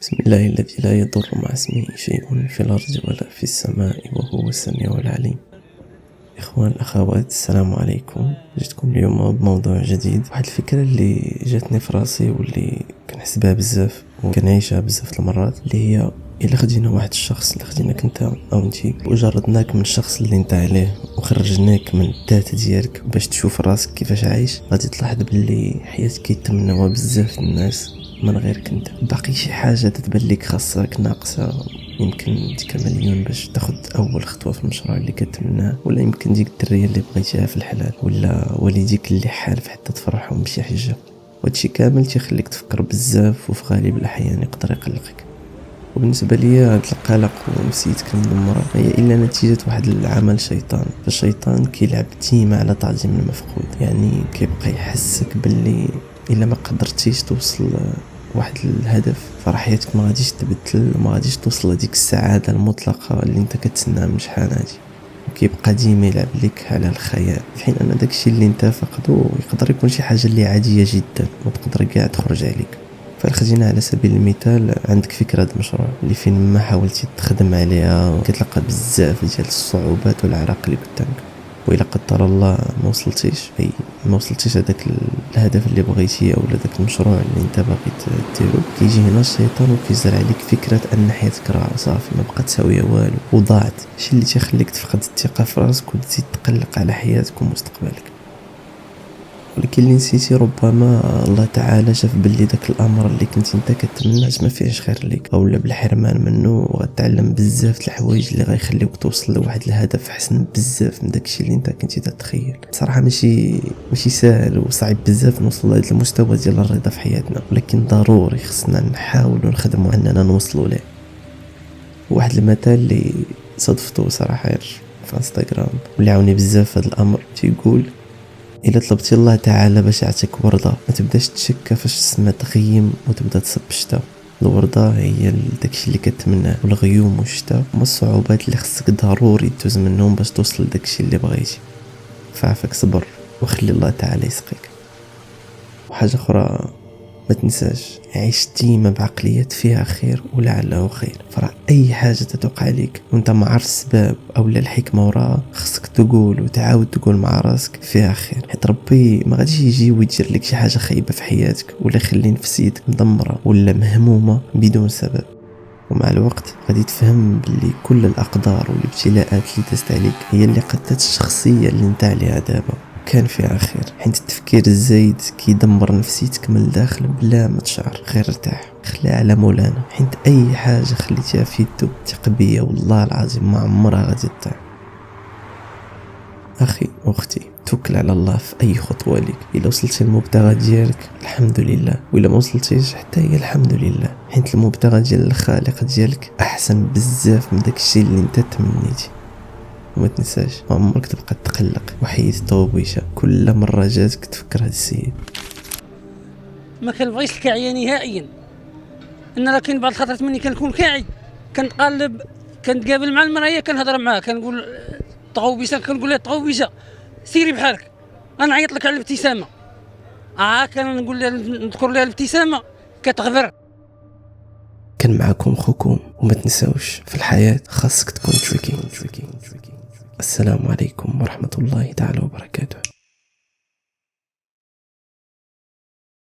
بسم الله الذي لا يضر مع اسمه شيء في الأرض ولا في السماء وهو السميع العليم. إخوان الأخوات، السلام عليكم. جيتكم اليوم بموضوع جديد. واحد الفكرة اللي جاتني في راسي واللي كنحس بها بزاف وكنعيشها بزاف المرات، اللي هي إلا خدينا واحد الشخص، اللي خديناك انت او انتي وجردناك من الشخص اللي انت عليه وخرجناك من الذات ديالك باش تشوف راسك كيفاش عايش، غادي تلاحظ باللي حياتك كيتمناوها بزاف الناس من غيرك انت. باقي شي حاجه تتبان لك خاصك ناقصه، يمكن ديك المليون باش تاخد اول خطوه في المشروع اللي كتمناه، ولا يمكن ديك الدريه اللي بغيتيها في الحلال، ولا والديك اللي حالف حتى تفرحهم بشي حاجه. وهادشي كامل تيخليك تفكر بزاف، وفي غالب الاحيان يقدر يقلقك. وبالنسبه لي هاد القلق ونفسيتك المدمره هي الا نتيجه واحد العمل شيطان. فالشيطان كيلعب ديما على تعظيم المفقود، يعني كيبقى يحسك باللي الا ما قدرتيش توصل واحد الهدف فراه حياتك ما غاديش تبدل، وما غاديش توصل لديك السعاده المطلقه اللي انت كتسناها من شحال هادي. وكيبقى ديما يلعب لك على الخيال، في حين ان داكشي اللي انت فقدو يقدر يكون شي حاجه اللي عاديه جدا وتقدر كاع تخرج عليك. فخلينا على سبيل المثال، عندك فكرة مشروع اللي فين ما حاولتي تخدم عليها كتلقى بزاف ديال الصعوبات والعراق اللي قدامك، وإلا قدر الله ما وصلتيش هذاك الهدف اللي بغيتيه ولا داك المشروع اللي انت باغي ديرو، كيجي هنا الشيطان وكيزرع عليك فكرة ان حياتك راه صافي ما بقات تساويه والو وضاعت، شي اللي تيخليك تفقد الثقة في راسك وتزيد تقلق على حياتك ومستقبلك. ولكن اللي نسيتي ربما الله تعالى شاف باللي داك الامر اللي كنت انت كتمناه ما فيهش خير ليك، اولا بالحرمان منه، وغتعلم بزاف د الحوايج اللي غيخليوك توصل لواحد الهدف احسن بزاف من داكشي اللي انت كنتي تتخيل. بصراحه ماشي ساهل وصعيب بزاف نوصل لهذا المستوى ديال الرضا في حياتنا، ولكن ضروري خصنا نحاولوا نخدموا اننا نوصلوا له. واحد المثال اللي صدفته صراحه في انستغرام واللي عاوني بزاف في هذا الامر، تيقول: إلا طلبتي الله تعالى باش يعطيك وردة ما تبداش تشك فاش السما تغيم وتبدا تصب الشتا. الوردة هي داكشي اللي كتمناه، والغيوم والشتا هما الصعوبات اللي خصك ضروري تدوز منهم باش توصل لداكشي اللي بغيتي. فعافاك صبر وخلي الله تعالى يسقيك. وحاجة أخرى ما تنساش، عيش ديما بعقلية فيها خير ولعله خير. فراه اي حاجه تتوقع عليك وانت ما عارف السبب او الحكمه وراها، خصك تقول وتعاود تقول مع راسك فيها خير، حيت ربي ما غاديش يجي ويدير لك شي حاجه خايبه في حياتك ولا يخلي نفسيتك مدمره ولا مهمومه بدون سبب. ومع الوقت غادي تفهم باللي كل الاقدار والابتلاءات اللي دازت عليك هي اللي قدت الشخصيه اللي انت عليها دابا، كان فيها خير. حيت التفكير الزايد كيدمر نفسيتك من الداخل بلا ما تشعر. غير ارتاح، خليها على مولانا، حيت اي حاجه خليتيها في يدو ثق بيا والله العظيم ما عمرها غادي تضيع. اخي واختي، توكل على الله في اي خطوه ليك. الا وصلتي للمبتغى ديالك الحمد لله، والا ما وصلتيش حتى هي الحمد لله، حيت المبتغى ديال الخالق ديالك احسن بزاف من داك الشيء اللي انت تمنيتي. وما تنساش ما عمرك تبقى تقلق وحيد الطوبيشه كل مره جاتك تفكر هاد السيد. ما كنبغيش الكاعيه نهائيا. انا لكن بعض الخطرات مني كنكون كاعي، كنتقلب، كنتقابل مع المرايه، كنهضر معاه، كنقول طغوبيشه، كنقول لها طغوبيشه سيري بحالك، انا عيط لك على الابتسامه. كنقول لها، نذكر لها الابتسامه كتغبر. كان معكم خوكم، وما تنساوش في الحياه خاصك تكون تريكي. السلام عليكم ورحمه الله تعالى وبركاته.